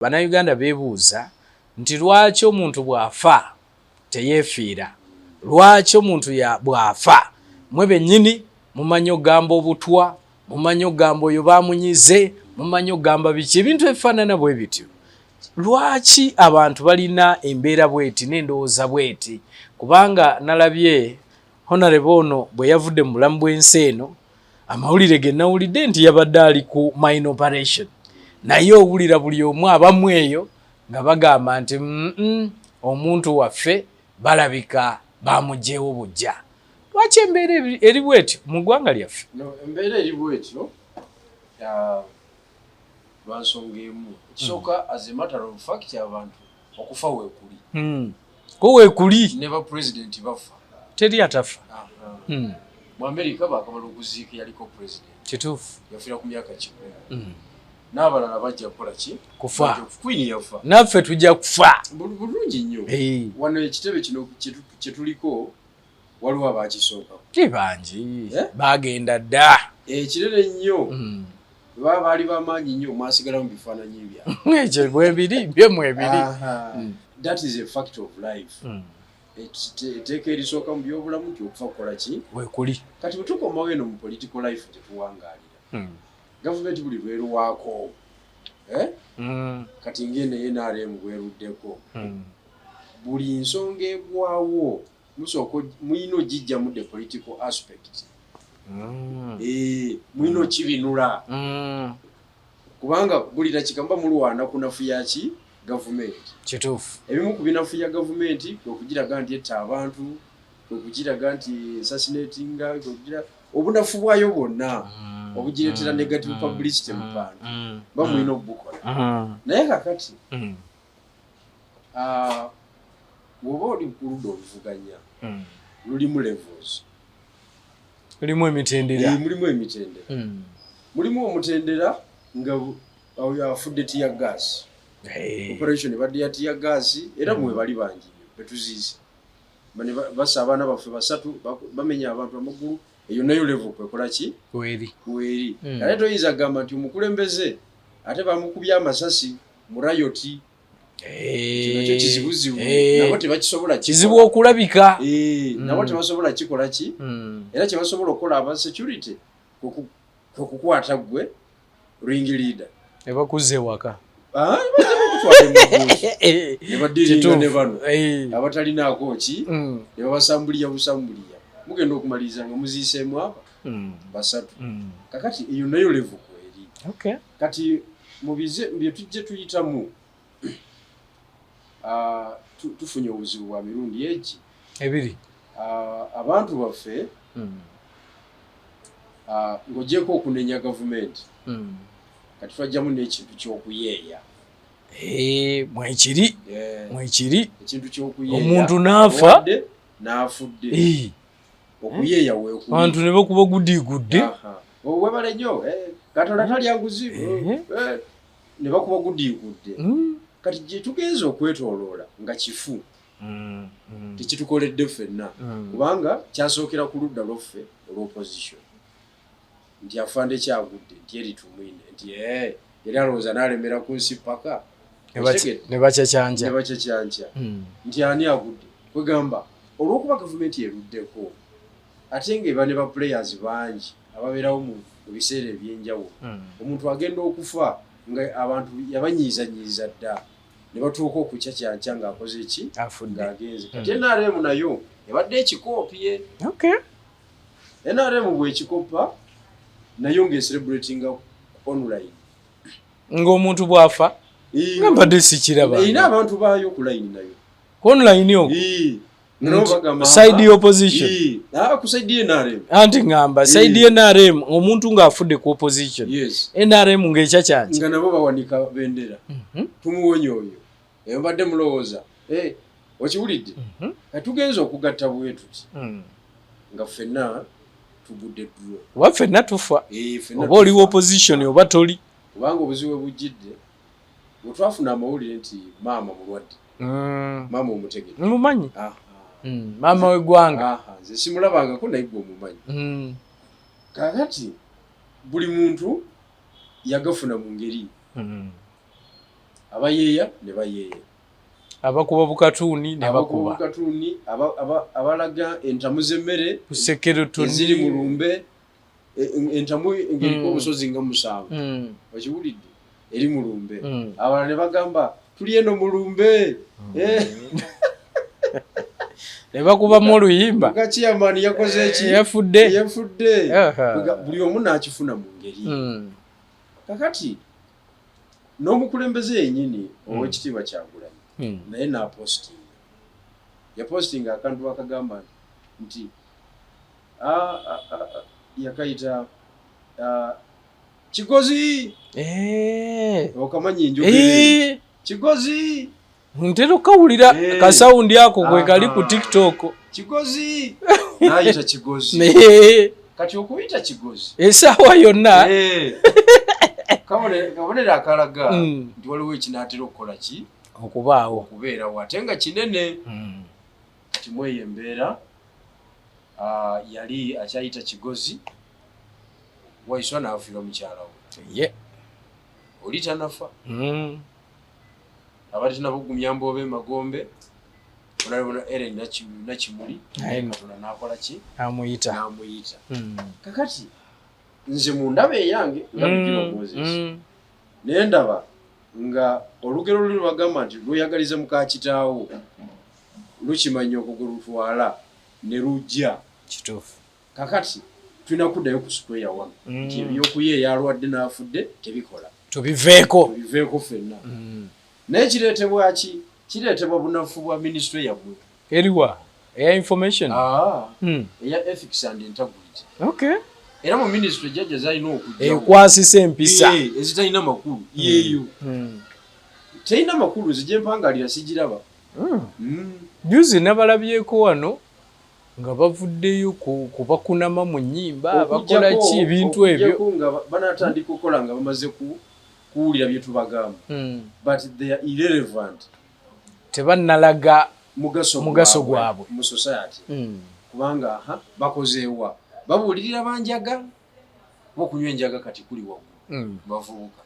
Bannayuganda beebuuza nti lwaki omuntu bw'afa teyeefiira, lwaki omuntu bw'afa mwe bennyini mumanyi ogamba obutwa, mumanyi ogamba oyo baamunyize, mumanyi ogamba biki, ebintu ebifaanana bwe bityo. Lwaki abantu balina embeera bweti n'endowooza bweti? Kubanga nalabye Honorable ono bwe yavudde mu bulamu bw'ensi eno, amawulire ge nawulidde nti yabadde ali ku mine operation, naye owulira buli omu abamu eyo nga bagamba nti omuntu waffe balabika bamugyewo bujja. Lwaki embeera eri bwetyo mu ggwanga lyaffe? Embeera eri bwetyo lwa nsonga emu. Ekisooka as a matter of fact abantu okufa weekuli. Ko weekuli ne ba president bafa. Teri atafa. Mu America bakamala okuziika yaliko president. Kituufu. Yafiira ku myaka 10. N'abalala bajja kukola ki? Kufa. Queen yafa. Naffe tujja kufa. Bulungi nnyo. Wano ekitebe kino kye tuliko waliwo abakisooka. Bangi. Bagenda dda. Ekirere nnyo. Baba baali bamaanyi nnyo mwasigala mu bifaananyi ebya. Ekyo bwe biri bye mwe biri. That is a fact of life. Etteeka erisooka mu byobulamu nti okufa kukola ki? Weekuli. Kati bwe tukomawo eno mu political life tetuwangaalira. Gavumenti buli lweruwaako. Kati ng'eno NRM bweruddeko. Buli nsonga egwawo muyina ogijjamu the political aspect. Muyina okibinula. Kubanga buli dakika mba mulwana kunafuya ki? Gavumenti. Kituufu. Ebimu ku binafuya gavumenti kwe kugiraga nti etta abantu, kwe kugiraga nti assassinatinga, kwe kugira obunafu bwayo bwonna obugireetera negative publicity mu bantu. Bamulina okubukola. Naye kakati bw'oba oli ku ludda oluvuganya lulimu levels. Mulimu emitendera. Mulimu emitendera. Mulimu omutendera nga afudde tiya gaasi. Operation badde ya tiya gaasi era mwe bali bangi betuziise. Basa abaana baffe basatu bamenya abantu amagulu. Eyo nayo level kwekola ki? Kuweri. Kale toyinza gamba nti omukulembeze ate bamukubya amasasi mu rayoti. Kino kizibuzibu. Nabo tebakisobola kizibu okulabika. Nabo tebasobola kikola ki? Era kye basobola okukola aba security kukukwata gwe ring leader. Ebakuze waka. Abatalinaako ki? Ne babasambuliya busambuliya. Mugenda okumaliriza nga muziiseemu aba basatu. Kakati eyo nayo level kweri. Kati mu bye tujje tuyitamu tufunye obuzibu bwa mirundi egi ebiri. Abantu baffe ng'ogyeko okunenya gavumenti kati twajjamu n'ekintu ky'okuyeeya. Mwekiri ekintu ky'okuyeeya omuntu n'afa n'afudde. Okuyeeya weekuli abantu ne bakuba gudigudde. Webale nnyo Katonda talya nguzi ne bakuba gudigudde. Kati gye tugenza okwetooloola nga kifu tekitukoledde ffenna kubanga kyasookera ku ludda lwaffe olw'opposition nti afande kyagudde nti eri tumwine nti yali alowooza n'alemera ku nsi paka ne bakyakyanja nti ani agudde kwegamba olw'okuba gavumenti eruddeko ate ng'eba ne ba players bangi ababeerawo mu biseera ebyenjawulo. Omuntu agenda okufa nga abantu yabanyiizanyiiza dda ne batuuka okukyakyanca ng'akoze ki? Ng'agenze. Kati NRM nayo ebadde ekikoopye. NRM bw'ekikopa nayo ng'ecelebratinga online. Ng'omuntu bw'afa nga mbadde sikiraba. Erina abantu baayo ku line nayo. Online okwo? Side opposition. Ku side NRM. Anti ngamba side NRM omuntu ng'afudde ku opposition. NRM ng'ekyakyanja. Nga nabo bawanika bendera. Tumuwonye oyo. Eyo mbadde mulowooza. Okiwulidde? Katugenza okugatta bwe tuti. Nga ffenna tugudde ddulo. Oba ffenna tufa. Oba oli opposition oba toli. Kubanga obuzibu bujjidde. Bwe twafuna amawulire nti maama mulwadde. Maama omutegedde. Mumanyi. Maama w'eggwanga. Nze simulabangako naye gwe omumanyi. Kakati buli muntu yagafuna mu ngeri. abayeeya ne bayeeya abakuba bukatuni ne bakuba bukatuni abalaga entamu z'emmere kusekerotoni ziri mu lumbe entamu ngiriko obusozi nga musanvu okiwulidde eri mu lumbe abalala ne bagamba tuli eno mu lumbe ne bakubamu oluyimba mukaciyamani yakoze eki yafudde buli omu n'akifuna mu ngeri kakati n'omukulembeze yennyini ow'ekitiibwa Kyagulanyi naye n'apostinga yapostinga akantu bakagamba nti yakayita kigozi okamanyi njogere kigozi ntera okawulira kasawundi ako kwe kali ku TikTok kigozi n'ayita kigozi kati okuyita kigozi esaawa yonna kabonera akalaga nti waliwo ekinaatera okukola ki okubaawo okubeerawo ate nga kinene kati mweyo embeera yali akyayita kigozi waiswa n'afiirwa mukyalawo oli tanafa abali tunabugumya mboobe magombe onalibona Ellen Nakimuli Katonda n'akola ki amuyita kakati nze mu ndaba eyange ndabikira Moses naye ndaba nga olugero luli lwagamba nti lweyagaliza muka kitaawo lukimanya okugulutwala ne lujja kituufu kakati tulina kuddayo ku square one nti ebyokuyeeya alwadde n'afudde tebikola tubiveeko ffenna naye kireetebwa ki kireetebwa bunafu bwa ministry yammwe eriwa eya information eya ethics and integrity era mu ministry jjajja zalina okujja ekwasisa empisa ezitalina makulu yeeyo terina makulu zijje mpangalira sigiraba juzi nabalabyeko wano nga bavuddeyo kubakunama mu nnyimba bakola ki ebintu ebyo nga banatandika okukola nga bamaze kuwulira bye tubagamba but they are irrelevant tebannalaga mugaso gwabwe mu society kubanga bakozeewa babuulirira banjaga okunywa enjaga kati kuli waggulu bavubuka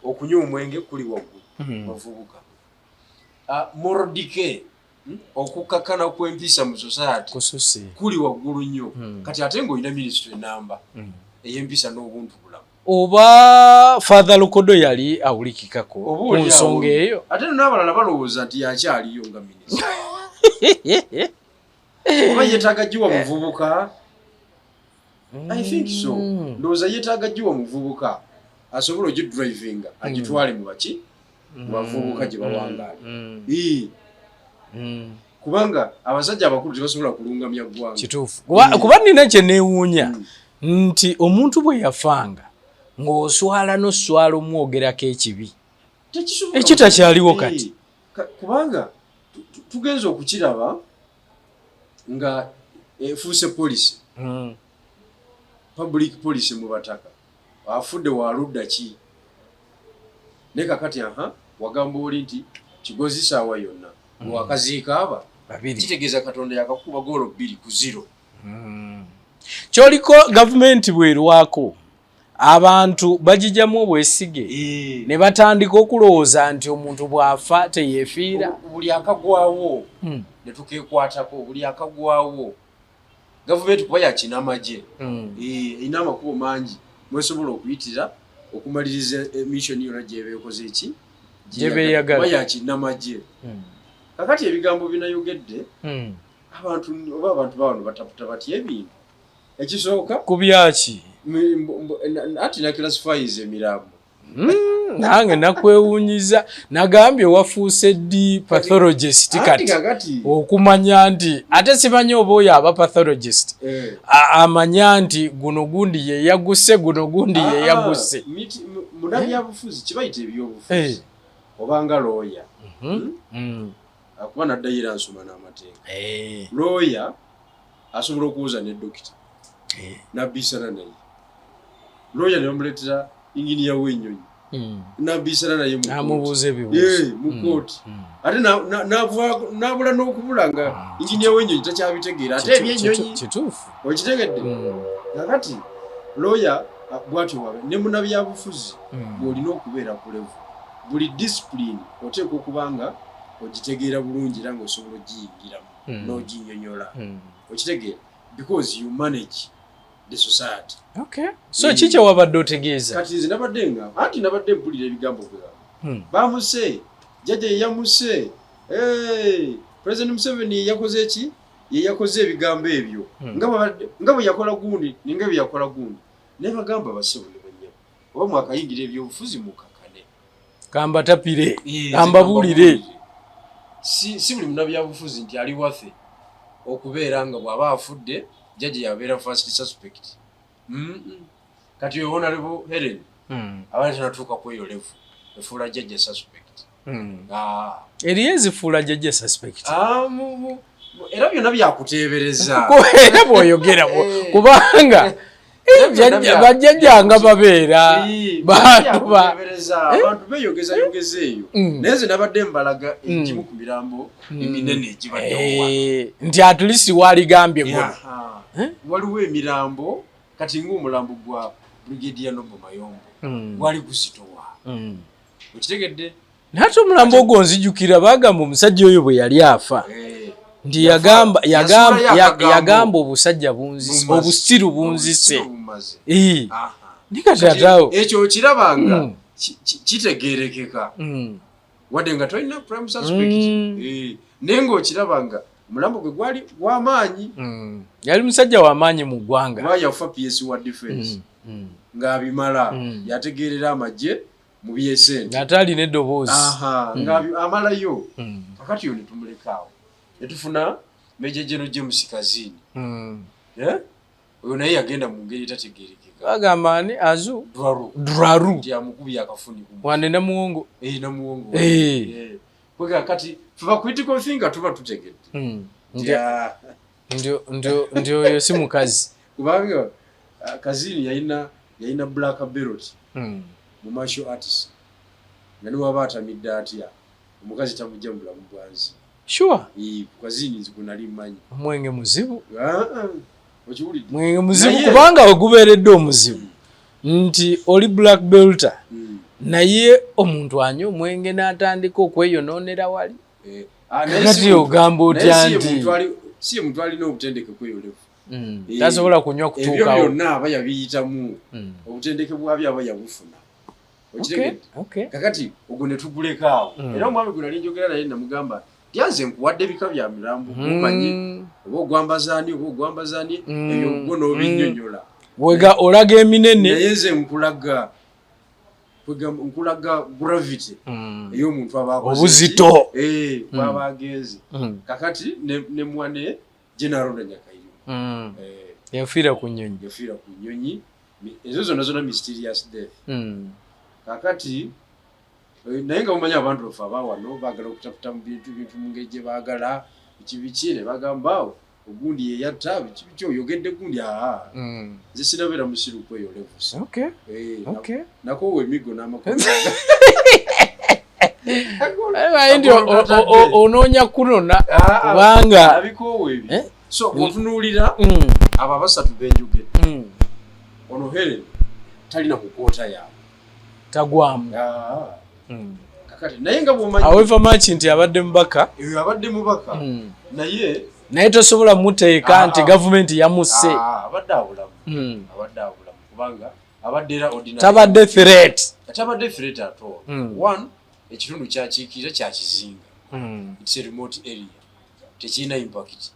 okunywa omwenge kuli waggulu bavubuka morodike okukakana kw'empisa mu society kuli waggulu nnyo kati ate ng'olina ministry namba ey'empisa n'obuntu bulamu oba Father Lukodo yali awulikikako ku nsonga eyo ate n'abalala balowooza nti yakyaliyo nga minisita oba yeetaaga giwa muvubuka I think so ndowooza yeetaaga giwa muvubuka asobola ogidrivinga agitwale mu baki mu bavubuka gye bawangaale kubanga abasajja abakulu tebasobola kulungamya ggwanga kituufu kuba nina kye neewuunya nti omuntu bwe yafanga ng'oswala n'oswala omwogerako ekibi ekitakyaliwo kati kubanga tugenza okukiraba nga efuuse poliisi public policy mu bataka afudde waludda ki ne kakati wagamba oli nti kigozi saawa yonna wakaziika aba kitegeeza Katonda yakakuba goolo 2-0 kyoliko gavumenti bwerwako abantu bagijjamu obwesige ne batandika okulowooza nti omuntu bw'afa teyeefiira buli akagwawo ne tukeekwatako buli akagwawo gavumenti kuba yakina amagye erina amakubo mangi mwesobola okuyitira okumaliriza mission yonna gyebeekoze eki gyebeeyagala kuba yakina amagye kakati ebigambo binayogedde abantu bawano bataputa batya ebintu ekisooka ku byaki ati nakilasifayiz emirambo nange nakwewuunyiza nagambye wafuuse ddi pathologist kati okumanya nti ate simanyi oba oyo aba pathologist amanya nti guno gundi yeyaguse guno gundi yeyaguse munabyabufuzi kibayita ebyobufuzi obanga looya akuba naddayira nsoma n'amateeka looya asobola okuwuza ne dokita nabisana naye looya nebamuleetera inginiya w'ennyonyi nabisana naye amubuuza ebibuuzo mu kooti ate nabula n'okubula nga inginiya w'ennyonyi takyabitegeera ate ebyennyonyi kituufu okitegedde kakati looya bwatyo wabe ne munabyabufuzi bw'olina okubeera ku levu buli discipline oteekwa okubanga ogitegeera bulungi era ng'osobola ogiyingiramu n'oginyonyola okitegeera because you manage the society. Okay. So kiki wabadde otegeeza? Kati nze nabadde mpulira ebigambo bwe bamuse jjajja yeyamuse President Museveni yakoze ki? Yakoze ebigambo ebyo nga bwe yakola gundi ninga bwe yakola gundi ne bagamba basebo ne banyabo oba mwakayingira ebyobufuzi mukakane kamba tapire kamba bulire si buli munabyabufuzi nti ali wafe okubeera nga bw'aba afudde jjajja yabeera first suspect. Kati Honorable Helen abali tanatuuka ku eyo level efuula jjajja suspect. Eriyo ezifuula jjajja suspect. Era byonna byakuteebereza era bw'oyogera kubanga bajjajja nga babeera abantu beeyogezayogeza eyo naye nze nabadde mbalaga egimu ku mirambo eminene egibaddeowa nti at least waligambye gono waliwo emirambo kati ng'omulambo gwa Brigadier Nobo Mayombo gwali gusitowa okitegedde naye ate omulambo ogwo nzijukira bagamba omusajja oyo bwe yali afa nti yagamba obusajja bunzise obusiru bunzise nikatatawo ekyo okirabanga kitegeerekeka wadde nga tolina prime suspect naye ng'okirabanga omulambo gwe gwali gw'amaanyi yali musajja w'amaanyi mu ggwanga lwa yafa PS wa defense ng'abimala yategeerera amagye mu byesente ate alina eddoboozi ng'amalayo kakati yo ne tumulekaawo ne tufuna Major General James Kazini oyo naye yagenda mu ngeri etategeerekeka bagamba ani azu Dwaru nti amukubye akafuni wane namuwongo namuwongo kwega kati tuba critical thinker tuba tutegedde ndio oyo si mukazi kubanga Kazini yalina black belt mu martial arts nga niwaba atamidde atya omukazi tamujja mu bulamu bwanzi sure Kazini nziku nali mmanyi omwenge muzibu okiwulidde mwenge muzibu kubanga ogubeeredde omuzibu nti oli black belter naye omuntu anywa omwenge n'atandika okweyonoonera wali kati ogamba otya nti si muntu alina obutendeke kweyolevu tasobola kunywa kutuukawo ebyo byonna aba yabiyitamu obutendeke bwabyo aba yabufuna okitegedde kakati ogwo ne tugulekaawo era omwami gwe nali njogera naye namugamba tyanze nkuwadde ebika bya mirambo omanyi oba ogwambazaani oba ogwambazaani ebyo gwo n'obinnyonnyola wega olaga eminene naye nze nkulaga gravity ey'omuntu obuzito bw'aba agenze kakati ne mwane General Nyakairo yafiira ku nnyonyi ezo zonna mysterious death kakati naye nga mumanyi abantu bafe abawano baagala okutaputa mu bintu mu ngeri gye baagala biki ne bagambaawo ogundi yeyatta biki oyogedde gundi nze sinabeera musiru kweyo levusi nakoowa emigo n'amakono nti onoonya kunona kubanga abikoowa ebyo so otunuulira abo abasatu benjogedde ono Helen talina kukoota yaabwe tagwamu kakati naye nga bw'omanyi however much nti abadde mubaka naye tosobola muteeka nti gavumenti yamusse abadde abulamu kubanga abadde era tabadde threat at all. One ekitundu kyakiikirira kyakizinga it's a remote area tekirina impact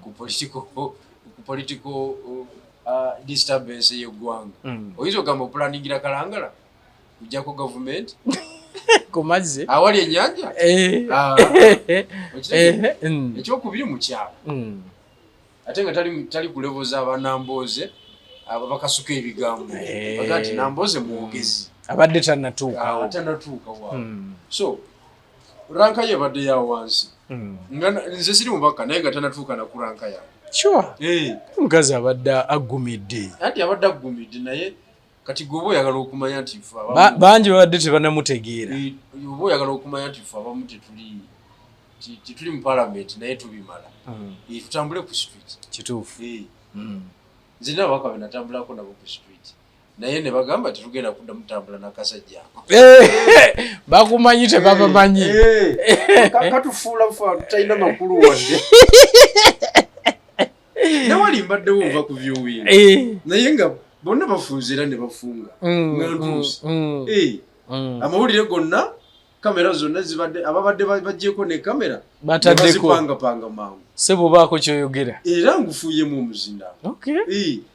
ku political disturbance y'eggwanga oyinza ogamba opulaningira Kalangala kujjako gavumenti ku mazzi awali ennyanja ekyokubiri mu kyalo ate nga tali ku level z'abanambooze abakasuka ebigambo bagati Nambooze mwogezi abadde tanatuukawo so ranka ye badde ya wansi nze siri mubaka naye nga tanatuuka na kuranka ya sure mukazi abadde agumidde anti abadde agumidde naye kati gwe oba oyagala okumanya nti bangi babadde tebanamutegeera oba oyagala okumanya nti fe abamu tetuli mu palamenti naye tubimala tutambule ku street kituufu nze n'ababaka be natambulako nabo ku street naye ne bagamba tetugenda kudda mutambula n'akasajja bakumanyi tebabamanyi katufuula fa tutalina makulu wadde nawali mbaddewo nva ku viewing naye nga bonna bafunze era ne bafunga nga ntuusi amawulire gonna kamera zonna zibadde ababadde bajjeko ne kamera bazipangapanga mangu sebo baako kyoyogera era ngufuuyemu omuzindalo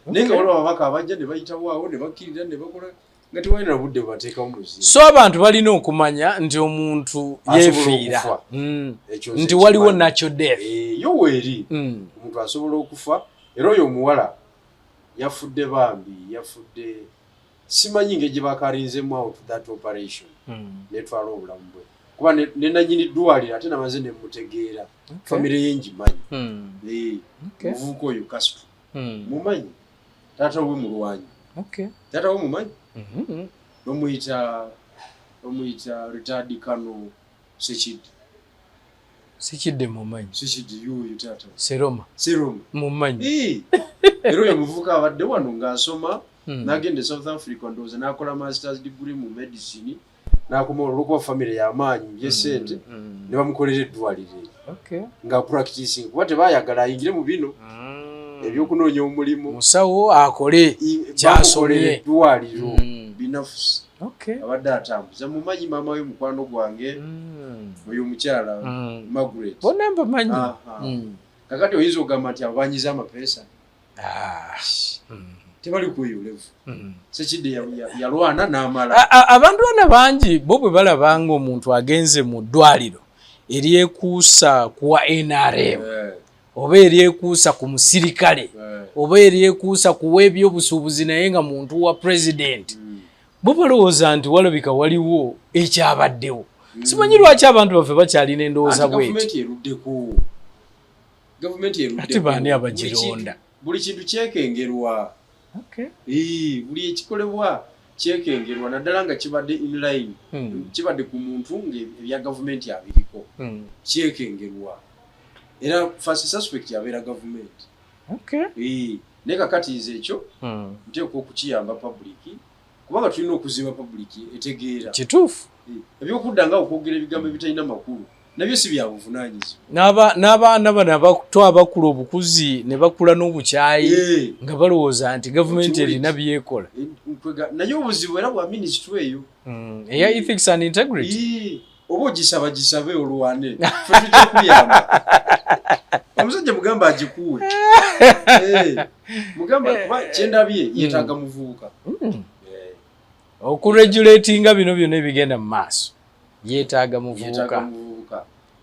naye nga waliwo ababaka abajja ne bayitawaawo ne bakkirira ne bakola nga tewalina budde bateekawo muzinda so abantu balina okumanya nti omuntu yeefiira nti waliwo nakyo death yo weeri omuntu asobola okufa era oyo omuwala yafudde bambi yafudde simanyi ngeri gye bakalinzemu out that operation netwala obulamu bwe kuba ne nanyini ddwaliro ate namaze ne mutegeera famire ye ngimanyi muvubuka oyo Castro mumanyi taata we mulwanyi taata we mumanyi omuyita retired Colonel Sekidde mumanyi yoyo taata Seroma mumanyi era oyo muvubuka abadde wano ng'asoma n'agenda South Africa ndowooza n'akola masters degree mu medicine n'akoma olw'okuba famire y'amaanyi by'essente ne bamukolera eddwaliro nga practicing kuba tebaayagala ayingire mu bino ebyokunoonya omulimu musawo akole kyasomye eddwaliro binafusi abadde atambuza mumanyi maama we mukwano gwange oyo omukyala Margaret bonna mbamanyi kakati oyinza okugamba nti abanyiza amapeesa tebali kuyolevu Sekidde yalwana n'amala abantu bana bangi bo bwe balabanga omuntu agenze mu ddwaliro eryekuusa kuwa NRM oba eryekuusa ku musirikale oba eryekuusa kuwa ebyobusuubuzi naye nga muntu wa president bo balowooza nti walabika waliwo ekyabaddewo simanyi lwaki abantu baffe bakyalina endowooza bweti ate baani abagironda buli kintu kyekengerwa buli ekikolebwa kyekengerwa naddala nga kibadde inline kibadde ku muntu ng'ebya gavumenti abiriko kyekengerwa era first suspect yabeera gavumenti naye kakati nze ekyo nteekwa okukiyamba public kubanga tulina okuziba public etegeera kituufu ebyokudda nga okwogera ebigambo ebitalina makulu nabyo si byabuvunaanyizibwa n'abaana bano abato abakula obukuzi ne bakula n'obukyayi nga balowooza nti gavumenti erina byekola naye obuzibu era bwa minisitule eyo eya ethics and integrity oba ogisaba gisabe olwane fe tujja kuyamba omusajja mugamba agikuwe mugamba kuba kyendabye yeetaaga muvubuka okuregulatinga bino byonna ebigenda mu maaso yeetaaga muvubuka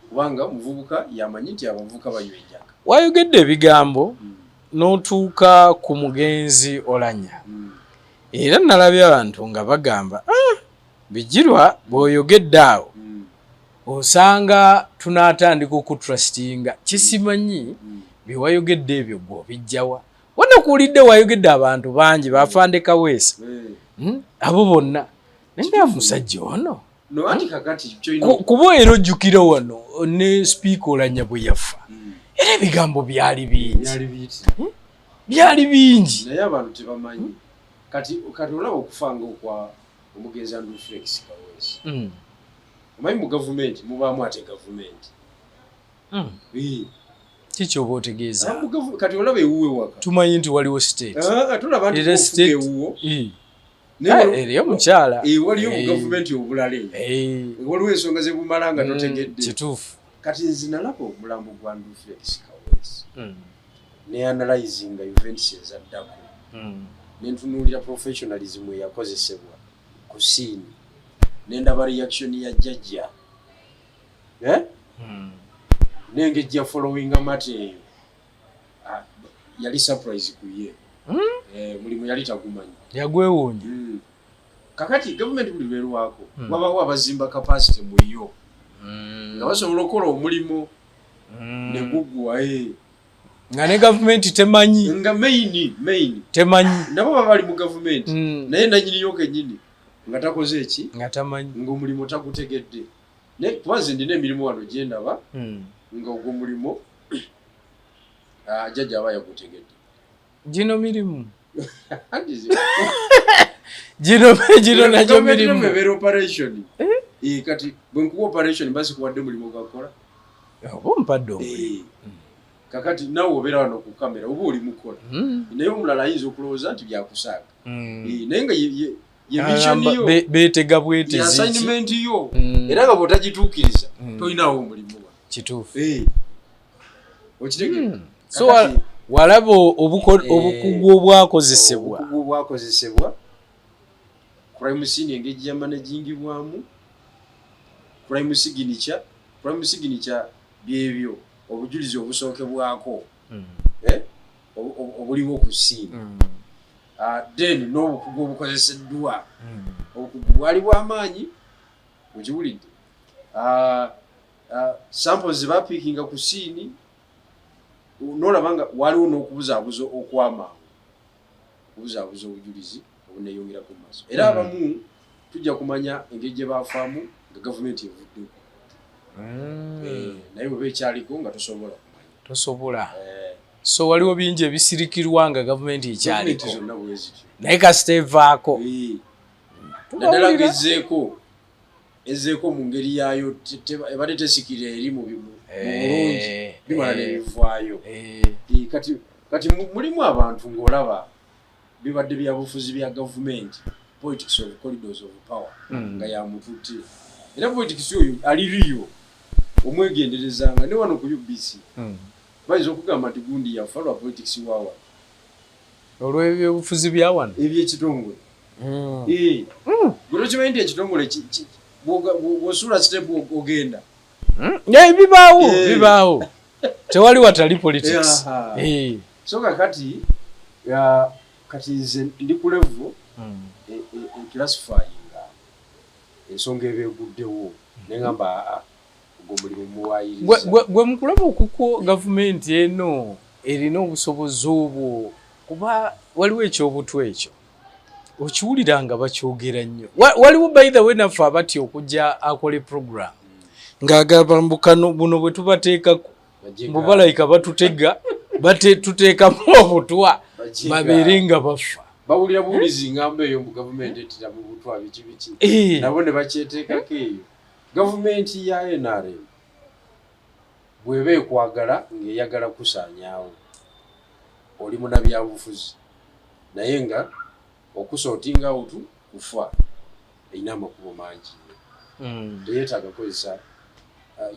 kubanga muvubuka yamanyi nti abavubuka bayoenjaga wayogedde ebigambo n'otuuka ku mugenzi Oulanyah era nalabye abantu nga bagamba bijirwa bw'oyogedde awo osanga tunaatandika okutrustinga kisimanyi byewayogedde ebyo bw'obijjawa wano kuwulidde wayogedde abantu bangi bafande Kaweesa abo bonna naye musajja ono kuba era ojjukira wano ne Speaker Oulanyah bwe yafa era ebigambo byali bingi naye abantu tebamanyi kati olaba okufanga okwa omugenzi Andrew Felix Kaweesa omanyi mu gavumenti mubaamu ate gavumenti kiki oba otegeeza kati olaba ewuwe waka tumanyi nti waliwo state tulaba nti ofuka ewuwo eriyo mukyala waliyo mu gavumenti obulala waliwo ensonga ze bumala nga totegedde kituufu kati nzinalaba omulambo gwa Andrew Felix Kaweesa ne analyzinga events ezaddako nentunuulira professionalism eyakozesebwa ku siini nendaba reaction ya jjajja nengejja following amate eyo yali surprise ku ye mulimu yali tagumanyi yagwewuunya kakati gavumenti buli lwerwako wabawo abazimba capacity mu yo nga basobola okukola omulimu ne guggwa nga ne gavumenti temanyi nga main temanyi nabo baba bali mu gavumenti naye nanyiniyo kenyini nga takoze eki nga tamanyi ng'omulimu tagutegedde kubaze ndina emirimu wano gyendaba nga ogwo mulimu jjajja aba yagutegedde gino mirimu Gino nakyo mirimu operation kati bwe nkuwa operation basi kuwadde mulimu gakola ompadde omulimu kakati nawe obeera wano ku kamera oba oli mukola naye omulala ayinza okulowooza nti byakusaaga naye nga ye mission yo beetega bwetezi assignment yo era nga bw'otagituukiriza tolinawo omulimu kituufu okitegeka so walaba obukugu obwakozesebwa crime scene engeri gyamanagingibwamu crime signature byebyo obujulizi obusookebwako obuliwo ku scene then n'obukugu obukozeseddwa obukugu bwali bw'amaanyi mukiwulidde samples zebapiikinga ku scene n'olaba nga waliwo n'okubuzaabuza okw'amangu okubuzaabuza obujulizi obuneeyongerako mu maaso era abamu tujja kumanya engeri gye baafaamu nga gavumenti evuddeko naye bwe beekyaliko nga tosobola so waliwo bingi ebisirikirwa nga gavumenti ekyaliko naye kasita evaako naddala nga ezzeeko mu ngeri yaayo ebadde tesikira eri mu bulungi bimala nebivaayo kati mulimu abantu ng'olaba bibadde byabufuzi bya gavumenti politics of corridors of power nga yamututte era politics oyo aliriyo omwegenderezanga ne wano ku UBC bayinza okugamba nti gundi yafa lwa politics wawa olw'ebyobufuzi bya wano ebyekitongole gwe tokimanyi nti ekitongole bw'osuula step ogenda bibaawo tewali watali politics so kakati nze ndi ku level enclassifyinga ensonga ebeeguddewo neŋamba ogwo mulimu muwaayiriza gwe mukulaba okuko gavumenti eno erina obusobozi obwo kuba waliwo ekyobutwa ekyo okiwulira nga bakyogera nnyo waliwo by the way naffe abatya okujja akole program ng'agamba mbukano buno bwe tubateekako mbubalayika batutega tuteekamu obutwa babeere nga bafa bawulira buwulizi ngamba eyo mu gavumenti etira mu butwa biki nabo ne bakyeteekako eyo gavumenti ya NRM bw'eba ekwagala ng'eyagala kusaanyaawo oli munabyabufuzi naye nga okusootinga awutu kufa erina amakubo mangi teyeetaaga kukozesa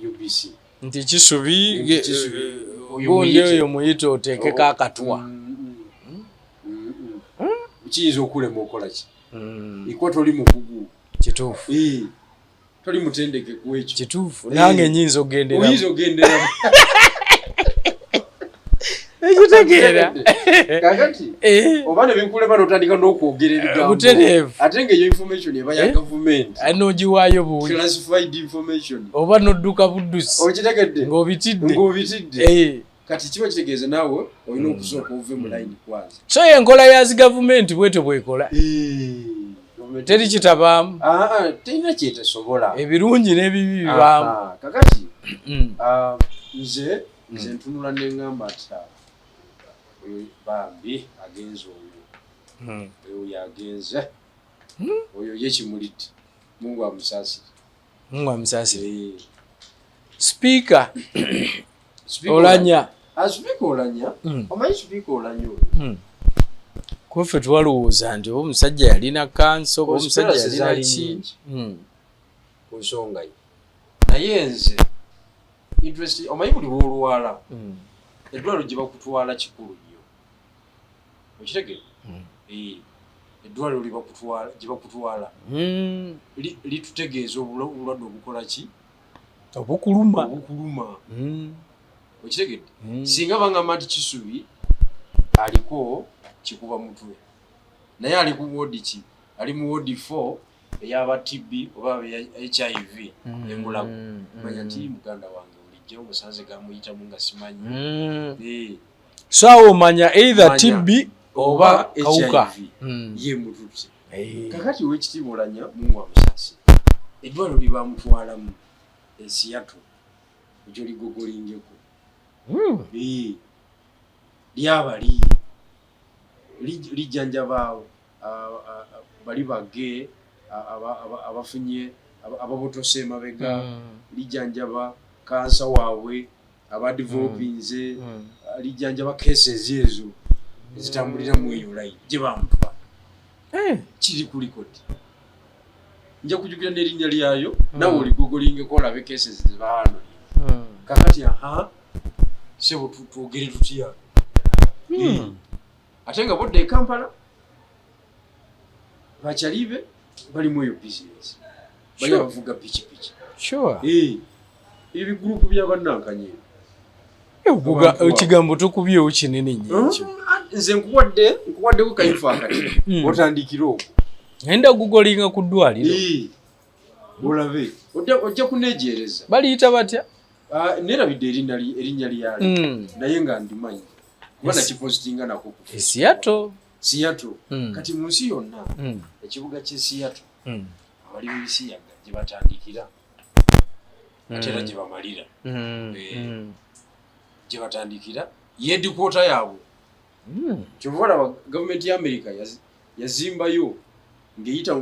UBC nti kisubi gundi oyo muyite oteekeko akatwa kiyinza okulema okola ki ikuba toli mukugu kituufu toli mutendeke ku ekyo kituufu nange nyinza ogenderamu ekitegeera kakati oba ne binkulema n'otandika n'okwogera ebigambo ate ng'eyo information eba ya gavumenti n'ogiwaayo buwi classified information oba n'odduka buddusi okitegedde ng'obitidde kati kiba kitegeeza naawe olina okusooka ove mu line kwanza so enkola ya zigavumenti bwetyo bwekola teri kitabaamu terina kyetesobola ebirungi n'ebibi bibaamu kakati nze ntunula neŋŋamba ati oyo bambi agenze oyo agenze oyo ye kimulidde mungu amusaasire sipiika olanya sipiika olanya omanyi sipiika olanya kweffe twalowooza nti oba omusajja yalina kanso oba omusajja yalina ki ku nsonga ye naye nze interest omanyi buli lwolwala eddwaliro gye bakutwala kikulu nnyo okitegere eddwaliro gye bakutwala litutegeeza obulwadde obukola ki obukuluma okitegedde singa bangamba nti kisubi aliko kikuba mutwe naye ali ku wodi ki ali mu wodi 4 eyaba TB oba HIV engulago manya nti muganda wange bulijjo omusanze gamuyitamu nga simanyi so awo omanya either TB oba kawuka ye mututte kakati ow'ekitiibwa Olanya mungu amusaasire eddwaliro lye bamutwalamu Seattle ekyo ligogolingeko lyaba liye lijjanjaba bali bage abafunye ababotose emabega lijjanjaba kansa waabwe abadevelopinze lijjanjaba cases ezo ezitambulira mu eyo line gye bamutwala kiri ku record nja kujukira n'erinnya lyayo nawe oligogolingeko olabe cases zebaano kakati sebo twogere tutya ate nga bodde e Kampala bakyalibe bali mu eyo business bali abavuga pikipiki ebigurupu by'abannankanyi ekigambo tukubyewo kinene nnyo ekyo nze nkuwaddeko kaifa akati otandikira okwo enda gugolinga ku ddwaliro olabe ojja kuneejereza baliyita batya nerabidde erinnya lyali naye nga ndimanyi kuba nakipositinga nako Seattle kati mu nsi yonna ekibuga ky'e Seattle abali b'ebisiyaga gye batandikira ate era gye bamalira gye batandikira yedikwota yaabwe kyova olaba gavumenti ya America yazimbayo ng'eyita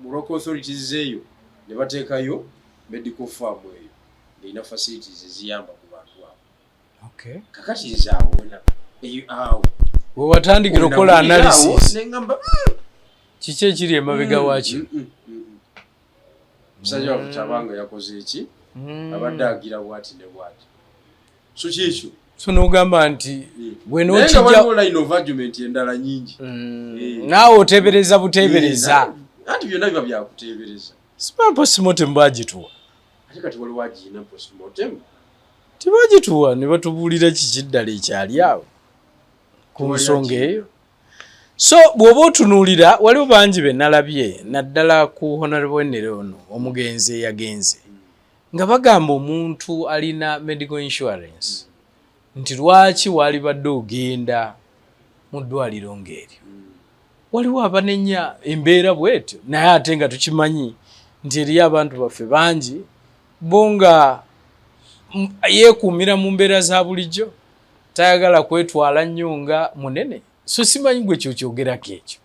mu local authorities eyo ne bateekayo medical farm eyo ng'erina facilities eziyamba ku bantu abo kakati ezaawona awo wewatandikira okukola analysis kiki ekiri emabega waakyo musajja wakutabanga yakoze eki abadde agira bwati ne bwati so kyekyo so nogamba nti line of argument endala nyingi naawe oteebereza buteebereza anti byonna biba byakuteebereza siba postmortem bagituwa ate kati waliwo agiina postmortem tebagituwa ne batubuulira kiki ddala ekyali awo ku nsonga eyo so bw'oba otunuulira waliwo bangi be nalabye naddala ku honorable Nere ono omugenzi eyagenze nga bagamba omuntu alina medical insurance nti lwaki wali badde ogenda mu ddwaliro ng'eryo waliwo abanenya embeera bwetyo naye ate nga tukimanyi nti eriyo abantu baffe bangi bo nga yeekuumira mu mbeera za bulijjo tayagala kwetwala nnyo nga munene so simanyi gwe kyokyogerako ekyo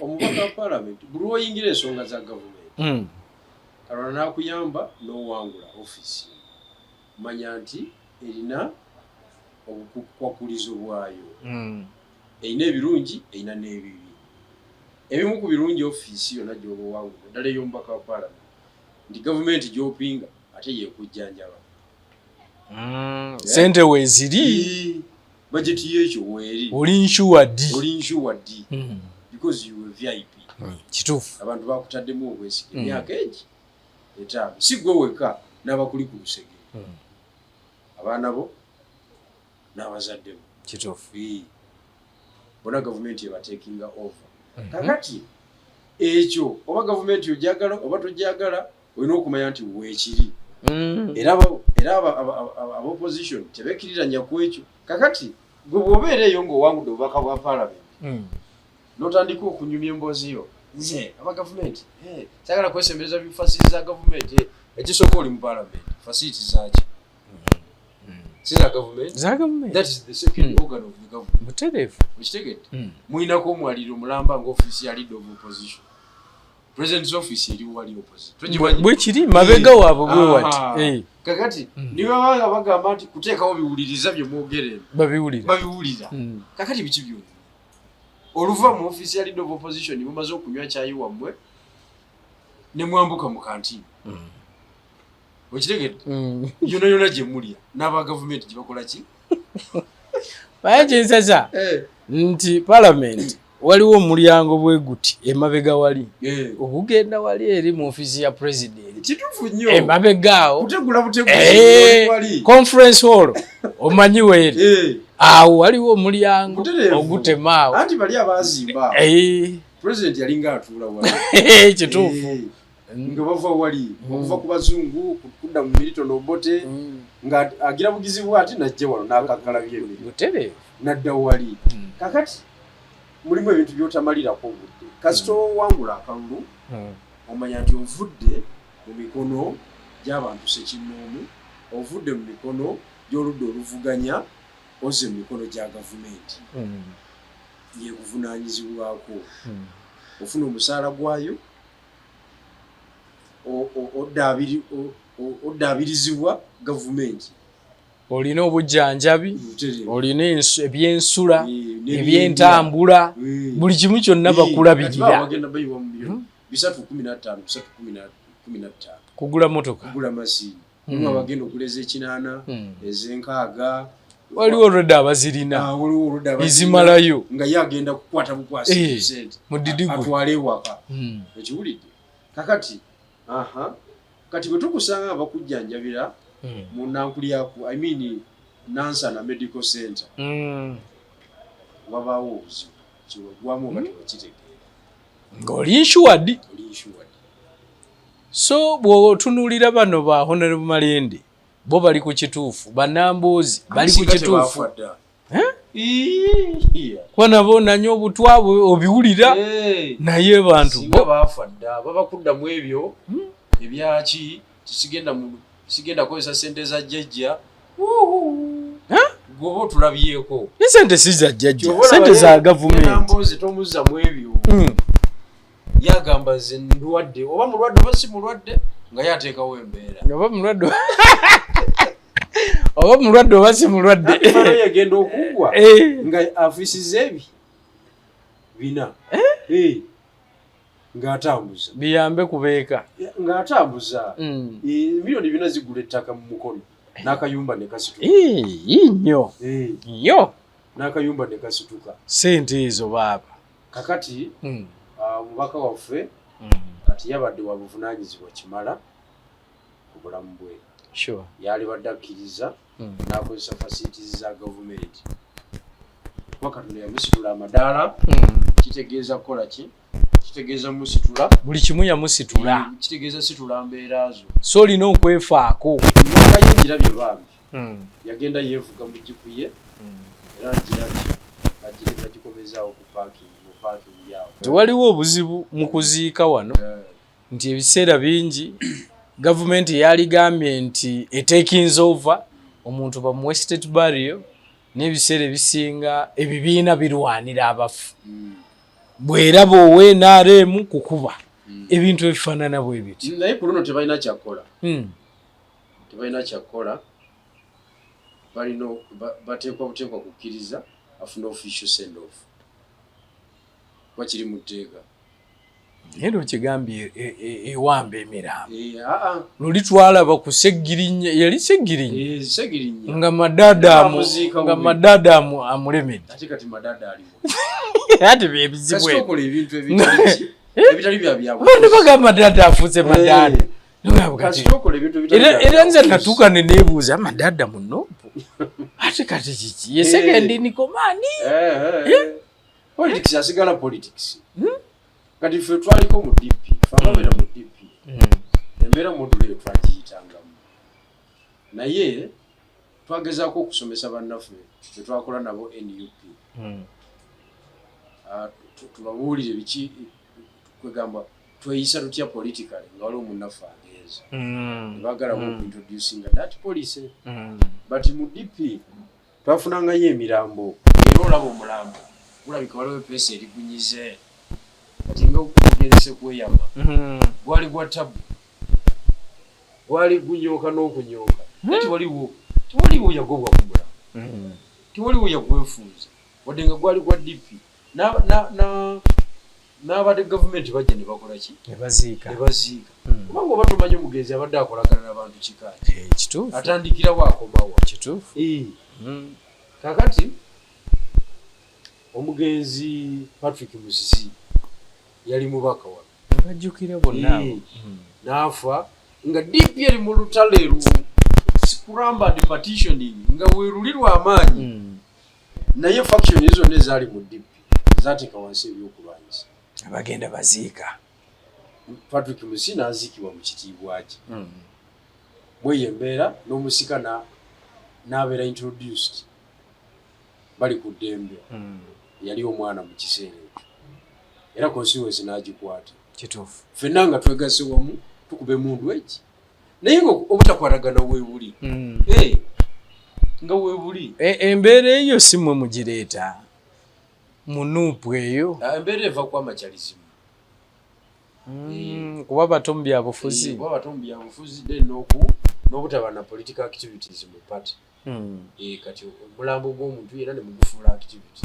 omubaka wa parliament buli oyingira ensonga za gavumenti kalwana n'akuyamba n'owangula ofiisi manya nti erina obukwakulizo bwayo erina ebirungi erina n'ebibi ebimu ku birungi ofiisi yonna gy'oba owangula ddala ey'omubaka wa parliament nti gavumenti gy'opinga ate yeekujjanjaba sente weeziri budget yekyo weeri oli insured because you were VIP kituufu abantu bakutaddemu obwesige emyaka egi 5 si gwe weka n'abakuli ku lusege abaana bo n'abazaddemu kituufu bona gavumenti ebatekinga over kakati ekyo oba gavumenti ojagala oba tojagala olina okumanya nti weekiri era abopposition tebeekiriranya ku ekyo kakati gwe bw'obeera eyo ng'owangudde obubaka bwa parliament n'otandika okunyumya emboozi yo nze aba gavumenti kyagala kwesembereza facility za gavumenti ekisooka oli mu parliament facility zaki si za gavumenti that is the second organ of the government butereevu okitegedde muyinako omwaliro mulamba ng'ofiisi ya leader of opposition president's office eri wali opposite bwe kiri mabega waabwe bwe wati kakati niwe banga bagamba nti kuteekawo biwuliriza bye mwogerera babiwulira kakati biki byonna oluva mu office ya leader of opposition mumaze okunywa kyayi wammwe ne mwambuka mu kantini okitegedde yonna yonna gye mulya n'aba gavumenti gye bakola ki baye kinsaza nti parliament waliwo omulyango bwe guti emabega wali okugenda wali eri mu office ya president kituufu nnyo emabega awo kutegula wali conference hall omanyi weeri awo waliwo omulyango ogutema awo anti bali abazimba president yalinga atuula wali kituufu nga bava wali okuva ku bazungu kudda mu Milton Obote nga agira bugizi bwati najje wano n'akagala by'ebiri nadda wali kakati mulimu ebintu by'otamalirako obudde kasita owangula akalulu omanya nti ovudde mu mikono gy'abantu sekinnoomu ovudde mu mikono gy'oludda oluvuganya oze mikono gya gavumenti yekuvunaanyizibwako ofuna omusaala gwayo oddaabirizibwa gavumenti olina obujjanjabi olina ebyensula ebyentambula buli kimu kyonna bakulabirira 315 kugula motoka kugula masiini bagenda okuleza ekinaana ezenkaaga waliwo olwedda abazirina ezimalayo nga ye agenda kukwata bukwasi sente atwale ewaka ekiwulidde kakati kati bwe tukusanga nga bakujjanjabira mu nankulyaku Nansana Medical Center wabaawo obuzibu kiwagwamu oba tebakitegeera ng'oli insured. So bw'otunuulira bano ba Honorable Malende bo bali ku kituufu, bannamboozi bali ku kituufu kuba nabo nanya obutwa obiwulira naye bantu bo baafa dda babakuddamu ebyo ebyaki sigenda kozesa sente za jjajja gwoba otulabyeko sente si za jjajja, sente za gavumenti. Nnamboozi tomuzzamu ebyo yagamba ze ndwadde oba mulwadde oba si mulwadde nga yateekawo embeera oba mulwadde oba mulwadde oba si mulwadde yagenda okugwa nga afiisiza bina ng'atambuza biyambe kubeeka ng'atambuza miliyoni bina zigula ettaka mu mukono n'akayumba ne kasituka nnyo n'akayumba ne kasituka sente ezo baaba kakati omubaka waffe kati yabadde wa buvunaanyizibwa kimala ku bulamu bwe yali badde akkiriza n'akozesa facilities za gavumenti kuba Katonda yamusitula amadaala kitegeeza kukola ki kitegeeza musitula buli kimu yamusitula kitegeeza situla mbeera zo so olina okwefaako akayingira bye bambi yagenda yeevuga mu jipu ye era agireka gikomezaawo ku paakingi yawo tewaliwo obuzibu mu kuziika wano nti ebiseera bingi gavumenti yaligambye nti etekinze over omuntu bamuwe state burial n'ebiseera ebisinga ebibiina birwanira abafu bweraba owe NRM kukuba ebintu ebifaanana bwe biti naye ku luno tebalina kyakkola balina bateekwa buteekwa kukkiriza afuna official send off bakiri mu tteeka naye lwekigambye ewamba emirambo luli twalaba ku Seggirinya yali Seggirinya nga madaadaamu amulemedde ate kati madaada aliwo ate byebizibu ebyo ebintu ebitali byabyabu ne bagamba madaada afuuse madaada era nze natuuka ne neebuuza madaada munopu ate kati kiki ye segendi nikomani politics asigala politics kati ffe twaliko mu DP fababeera mu DP embeera moduleyo twagiyitangamu naye twagezaako okusomesa bannaffe tetwakola nabo NUP tubabuulire biki kwegamba tweyisa tutya politically nga waliwo munnaffe ageeza nebagalamu okuintroducinga that policy but mu DP twafunangayo emirambo era olaba omulambo gulabika waliwo epeesa erigunyize kati nga okugenzese kweyama gwali gwa tabu gwali gunyooka n'okunyooka tewaliwo yagobwa ku mulambo tewaliwo yagwefuuza wadde nga gwali gwa DP n'abadde gavumenti bajja ne bakola ki ne baziika kubanga oba tumanyi omugenzi abadde akolagana n'abantu kikaaki kituufu atandikirawo akomawo kituufu kakati omugenzi Patrick Musisi yali mubaka wano bajjukira bonna n'afa nga DP eri mu lutale scrambled partitioning nga weeruli lw'amaanyi naye faction zonna ezaali mu DP zaateeka wansi ebyokulwanyisa bagenda baziika Patrick Musisi n'aziikibwa mu kitiibwa kye bweyo embeera n'omusika n'abeera introduced bali ku ddembe yali omwana mu kiseera ekyo era constituency n'agikwata kituufu ffenna nga twegase wamu tukube mundu eki naye nga obutakwatagana weebuli nga webuli embeera eyo si mmwe mugireeta munuupu eyo embeera eva ku amakyalizimu kuba batomu byabufuzi n'obutaba na political activities mu party kati omulambo gw'omuntu yera ne mugufuula activity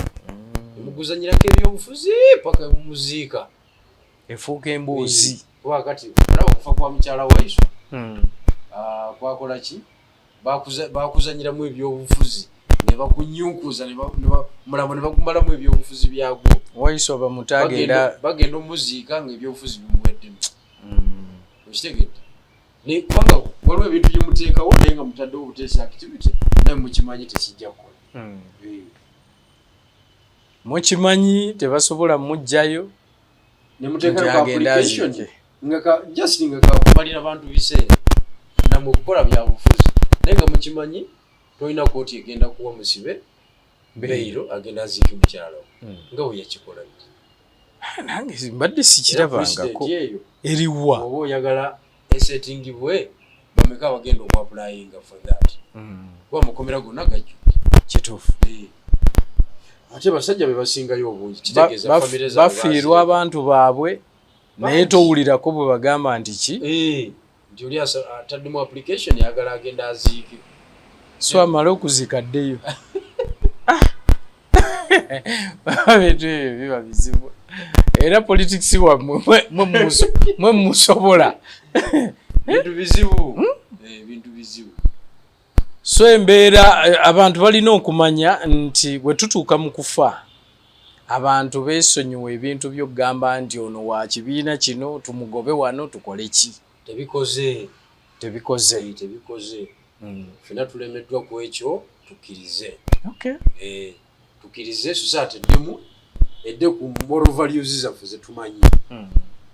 nemuguzanyirako ebyobufuzi paka mumuziika efuuka emboozi wakati olaba okufa kwa mukyala waiswa kwakola ki bakuzanyiramu ebyobufuzi ne bakunyunkuza mulambo ne bagumalamu ebyobufuzi byagwo waiswa bamutagenda bagenda omuziika nga ebyobufuzi bimuweddemu okitegedde kubanga waliwo ebintu byemuteekawo naye nga mutaddewo obuteesa activity naye mukimanyi tekijja kukola mukimanyi tebasobola mujjayo nemuteekako application just nga kakumalira bantu biseera namukukola byabufuzi naye nga mukimanyi tolina kooti egenda kuwa musibe beiro agenda aziike mukyala nga bwe yakikola nange mbadde sikirabangako eriwa oba oyagala esetingibwe bameka abagenda okuapulayinga for that kuba mukomera gonna gajjo kituufu ate basajja be basingayo obungi kitegeeza famire zaabwe bafiirwa abantu baabwe naye towulirako bwe bagamba nti ki nti oli ataddemu application yagala agenda aziike so amale okuziika addeyo bintu ebyo biba bizibu era politics wammwe mwe musobola bintu bizibu bintu bizibu so embeera abantu balina okumanya nti bwe tutuuka mu kufa abantu beesonyiwa ebintu by'okugamba nti ono wa kibiina kino tumugobe wano tukole ki tebikoze fena tulemeddwa ku ekyo tukkirize tukkirize society eddemu edde ku moral values zaffe zetumanyi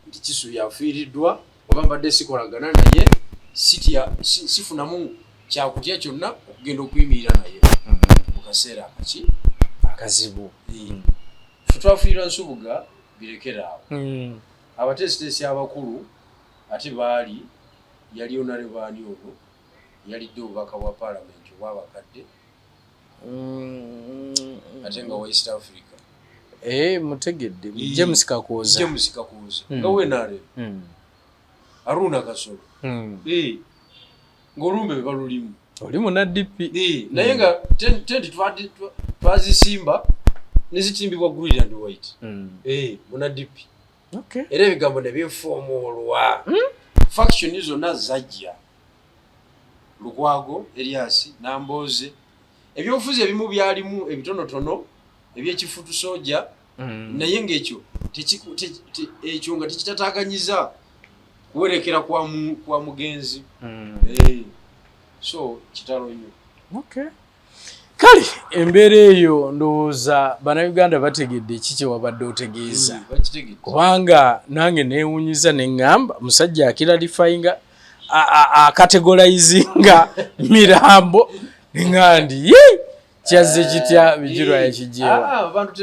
nti Kisu yafiiriddwa oba mbadde sikolagana naye sifunamu kyakutya kyonna okugenda okuyimirira naye mu kaseera akaki akazibu ffe twafiirwa Nsubuga birekera awo abateesiteesi abakulu ate baali yali onalebani ono yalidde obubaka bwa paalamenti obwabakadde ate nga wa East Africa mutegedde James Kakooza nga wenale Aruna Kasolo ng'olumbe balulimu oli munaddipi naye nga tendi twazisimba nezitimbibwa Green and White munaddipi era ebigambo ne byefoomolwa faction zonna zajja Lukwago Elias Nambooze ebyobufuzi ebimu byalimu ebitonotono ebyekifutu soja naye ng'ekyo ekyo nga tekitataaganyiza kuwerekera kwa mugenzi so kitalo nnyo kale embeera eyo ndowooza bannayuganda bategedde ki kye wabadde otegeeza kubanga nange neewunyiza ne ŋŋamba musajja akiralifayinga akategolayizinga mirambo neŋandi kyazze kitya bijirwa yakijeewa abantu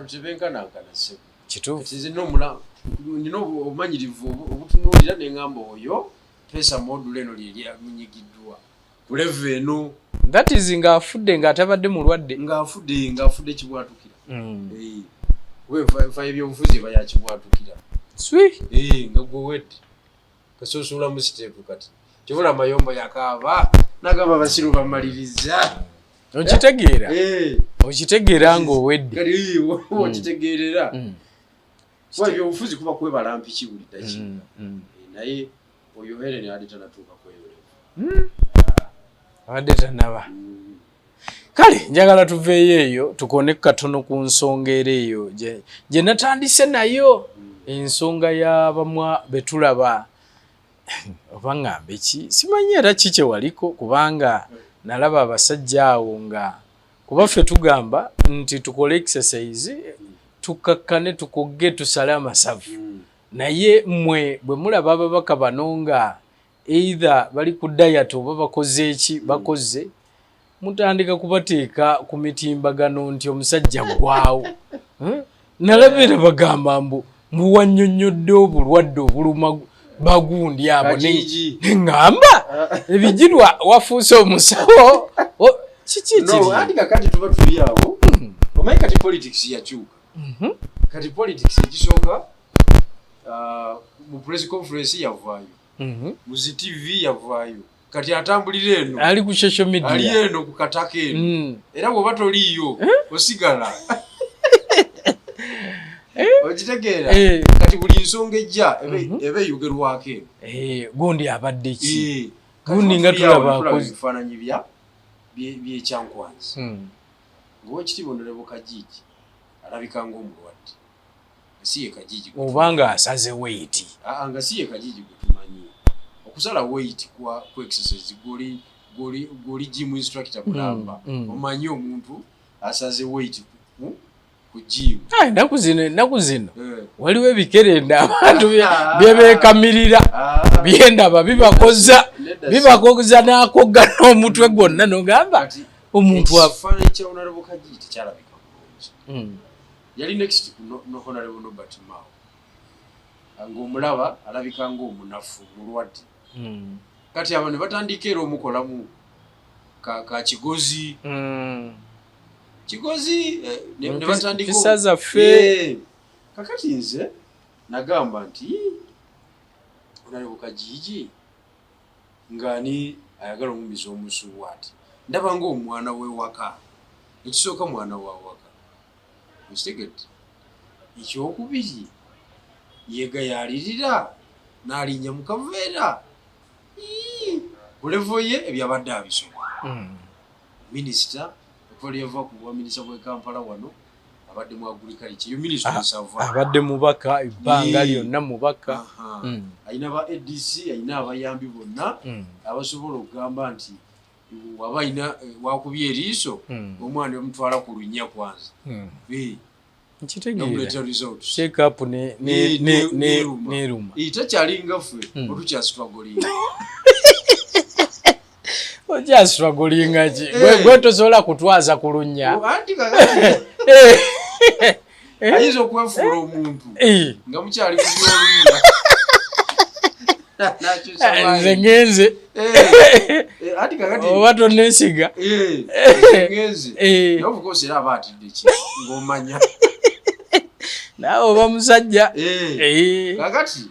tebenkanankana se kituufu nina obumanyirivu obutunuulira neŋŋamba oyo pesa module eno lyeryamunyigiddwa kuleva eno that is ng'afudde ng'atabadde mulwadde ng'afudde kibwatukira fa ebyobufuzi eba yakibwatukira nga gwewedde kasoosula mu siteepu kati kibula amayombo yakaba nagamba basiru bamaliriza okitegeera ng'owedde okitegeerera kuba ebyobufuzi kuba kwebala mpiki buli dakiika naye oyo Helen ade tanatuuka kweyolevu abadde tanaba kale njagala tuveeyo eyo tukoneku katono ku nsonga era eyo gye natandise nayo ensonga y'abamwa betulaba oba ŋŋambe ki simanyi era ki kye waliko kubanga nalaba abasajja awo nga kuba ffe tugamba nti tukole exercise tukakkane tukogge tusale amasavu naye mmwe bwe mulaba ababaka bano nga either bali ku diet oba bakoze eki bakoze mutandika kubateeka ku mitimbagano nti omusajja gwawo nalabira bagamba mbu muwannyonnyodde obulwadde obuluma bagundi abo nengamba ebijirwa wafuuse omusawo kiki no andi kakati tuba tuli awo omanyi kati politics yakyuka kati politics ekisooka mu press conference yavaayo mu TV yavaayo kati atambulira eno ali ku social media ali eno ku kataka eno era bw'oba toliiyo osigala okitegeera kati buli nsonga ejja eba eyogerwako eno gundi abadde ki gundi nga tulaba ebifaananyi byekyankwanzi ng'owekitiibwa Honorable Kajiji alabika ng'omulwadde si ye Kajiji obanga asaze weight nga si ye Kajiji gwe tumanyi okusala weight ku exercise goli gym instructor kulamba omanyi omuntu asaze weight ku gym ennaku zino waliwo ebikerenda abantu byebekamirira byendaba bibakoza n'akogga n'omutwe gwonna nogamba omuntu afaananyi kya Honorable Kajiji tekyalabika bulungi yali next no Honorable Norbert Mao ng'omulaba alabika ng'omunafu mulwadde kati abo ne batandika era omukolamu ka kigozi ne batandika kisaza ffe kakati nze nagamba nti Honorable Kajiji ng'ani ayagala omumiza omusuwaati ndaba ng'omwana w'ewaka ekisooka mwana wa waka mukitegedde ekyokubiri yegayalirira n'alinnya mu kaveera ku levo ye ebyabadde abisoma minisita ekoli yava ku bwaminisita bw'e Kampala wano abadde mu agriculture yo minisita Musava abadde mubaka ebbanga lyonna mubaka ayina ba ADC ayina abayambi bonna abasobola okugamba nti waba ayina wakubye eriiso omwana omutwala ku lunnya kwanza check-up neruma takyalinga ffe otukyasitwagolinga okyasitwagolinga ki gwe tosobola kutwaza ku lunnya ayinza okwefuula omuntu nga mukyali ku byolunnya nze ngenze oba tonesiga nobukosi era aba atidde ki ng'omanya naawe oba musajja kakati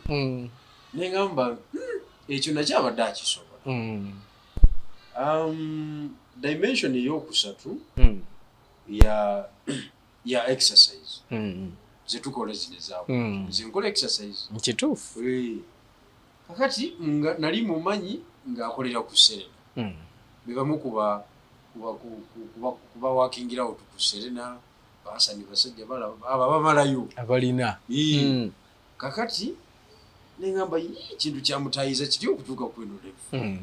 neŋŋamba ekyo nakyo abadde akisobola dimension eyokusatu ya exercise zetukola zino ezaawo zenkola exercise nkituufu kakati nali mumanyi ng'akolera ku Serena bebamu kuba wakingirawo tuku Serena basani basajja aba bamalayo abalina kakati neŋŋamba kintu kyamutayiza kiri okutuuka ku eno levu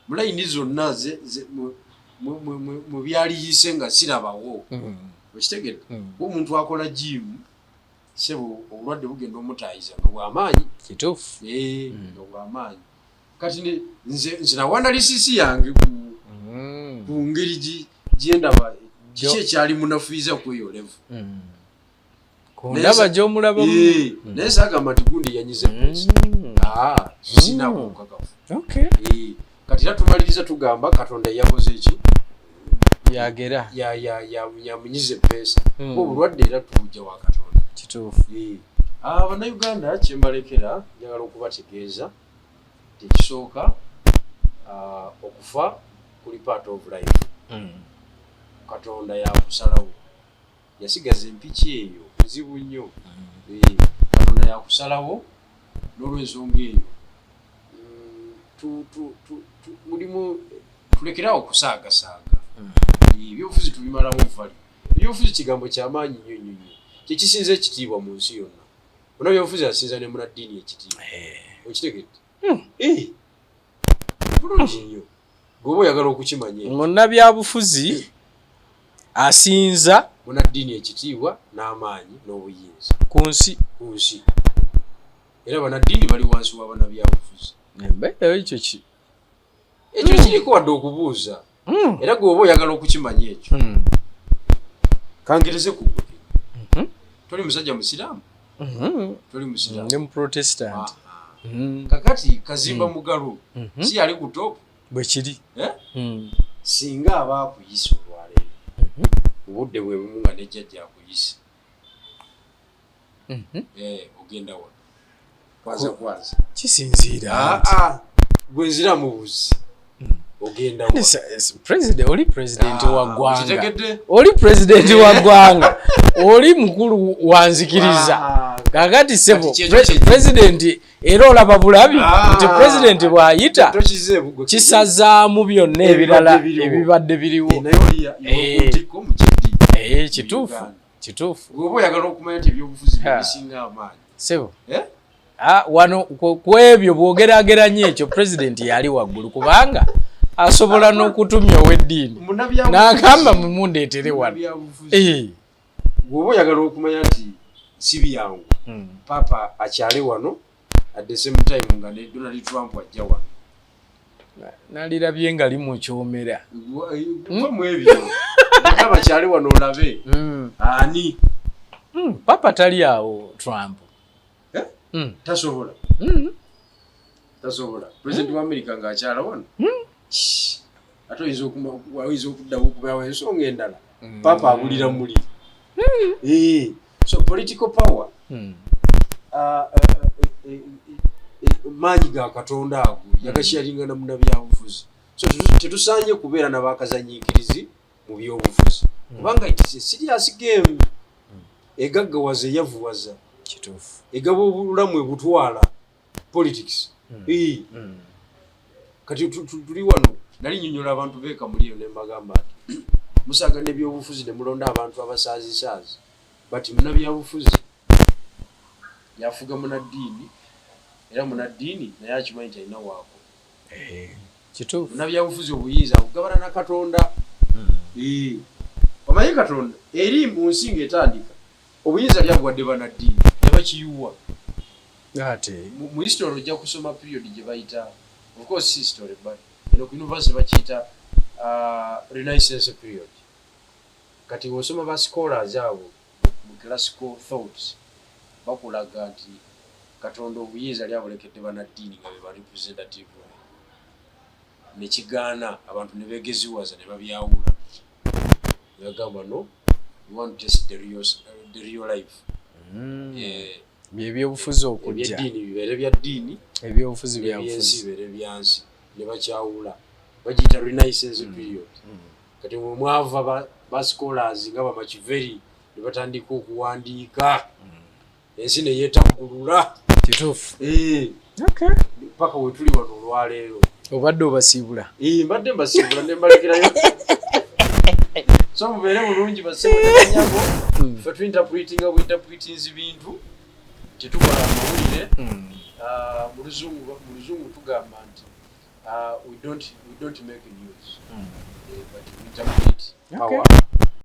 mulayini zonna mu byaliyise nga sirabawo okitegedde omuntu akola jimu sebo obulwadde bugenda omutayiza nga bw'amaanyi kituufu nga bw'amaanyi kati nze nawandalisisi yange ku ngeri gyendaba kiki ekyali munafuyiza ku eyo levu kundaba gy'omulabamu naye saagamba nti gundi yanyize pesa sinako nkakafu kati era tumaliriza tugamba Katonda yakoze eki yagera yamunyize pesa obulwadde era tubujja wa Katonda kituufu Abannayuganda kyembalekera njagala okubategeeza tekisooka okufa kuli part of life Katonda yakusalawo yasigaza empiki eyo nzibu nnyo Katonda yakusalawo n'olw'ensonga eyo mulimu tulekerawo okusaagasaaga ebyobufuzi tubimalawo vali ebyobufuzi kigambo kyamaanyi nnyo nnyo nnyo kyekisinza ekitiibwa mu nsi yonna bona byobufuzi asinza ne munaddiini ekitiibwa okitegedde bulungi nnyo gweoba oyagala okukimanya munnabyabufuzi asinza munaddiini ekitiibwa n'amaanyi n'obuyinza ku nsi era banaddiini bali wansi wa bannabyabufuzi ekyo kiriko wadde okubuuza era gweoba oyagala okukimanya ekyo kangereze ku toli musajja musiraamu toli musiraamu ndi muprotestant kakati Kazimba Mugalu si yali ku top bwe kiri singa abakuyisa olwaleero obudde bwe bumu nga nejjajja akuyisa ogenda wa kwanza kisinziira gwe nzira mu buzi ogenda wa oli president wa ggwanga oli president wa ggwanga oli mukulu wanzikiriza kakati sebo president era olaba bulabi nti president bw'ayita kisazaamu byonna ebirala ebibadde biriwo kituufu gwe oyagala okumanya nti ebyobufuzi bisinga amaanyi sebo wano ku ebyo bw'ogeraageranya ekyo president yali waggulu kubanga asobola n'okutumya ow'eddiini n'agamba mumundeetere wano gweoba oyagala okumanya nti si byangu papa akyale wano at the same time nga ne Donald Trump ajja wano nalirabye nga limukyomera mu ebyo nga bakyale wano olabe ani papa tali awo Trump tasobola president wa America nga akyala wano ate oyinza okuddamu okubawo ensonga endala papa abulira muli so political power maanyi ga Katonda ago yagashyalingana mu nabyabufuzi so tetusaanye kubeera n'abakazanyiikirizi mu byobufuzi kubanga it is a serious game egaggawaza eyavuwaza kituufu egaba obulamu ebutwala politics kati tuli wano nali nnyonnyola abantu beekamuliro ne mbagamba nti musaga n'ebyobufuzi ne mulonda abantu abasaazisaazi bati munabyabufuzi yafuga munaddiini era munaddiini naye akimanyi talina waako kituufu munabyabufuzi obuyinza akugabana na Katonda omanyi Katonda eri mu nsi ng'etandika obuyinza lyabwadde banaddiini yabakiyuwa ate mu history ojja kusoma period gye bayita of course history but eno ku university bakiyita Renaissance period kati osoma ba scholars abo mu classical thoughts bakulaga nti Katonda obuyinza lyabulekedde banaddiini nga be representative nekigaana abantu ne beegeziwaza ne babyawula yagamba no you want to test the real life byebyobufuzi okujja ebyeddiini bibeere bya ddiini ebyobufuzi byabufuzi bibeere byansi ne bakyawula bagiyita Renaissance period kati mwe mwava ba scholars nga Machiavelli ne batandika okuwandiika ensi ne yeetaggulula kituufu paka we tuli wano olwaleero obadde obasiibula mbadde mbasiibula ne mbalekerayo so mubeere bulungi basebanyago fe tuinterpretinga bwinterpretinzi bintu tetukola amawulire mu luzungu tugamba nti we don't make news but we interpret power